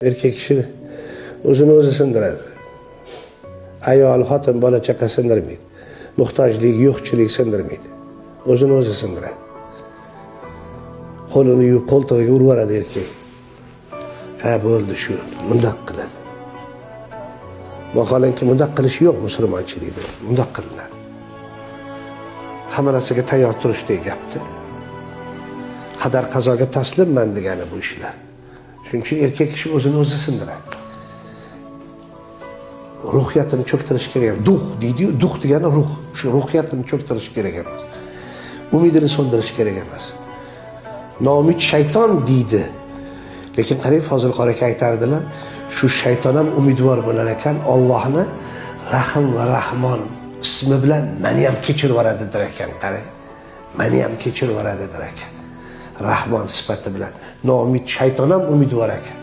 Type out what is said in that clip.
Erkek kishi o'zini o'zi sindiradi. Ayol, xotin, bola chaqa sindirmaydi. Muhtojlik, yo'qchilik sindirmaydi. O'zini o'zi sindiradi. Qo'lini yuvib qo'ltig'iga urib yuboradi erkak. Ha bo'ldi shu, mundoq qiladi. Vaholanki mundoq qilish yo'q musulmonchilikda. Mundoq qilinadi. Hamma narsaga tayyor turishdek gapdi. Qadar qazoga taslimman degani bu ishlar. Shuning uchun erkak kishi o'zini o'zi sindiradi. Ruhiyatini cho'ktirish kerak. Duh deydi-yu, duh degani ruh. Shu ruhiyatini cho'ktirish kerak emas. Umidini so'ndirish kerak emas. Noumid shayton deydi. Lekin qarang, Fozilqori aka aytardilar, shu shayton ham umidvor bo'lar ekan, Allohni Rahim va Rahmon ismi bilan meni ham kechirib yuboradi der ekan. Qarang, meni ham kechirib yuboradi der ekan. Rahmon sifati bilan. Noumid shayton ham umidvor ekan.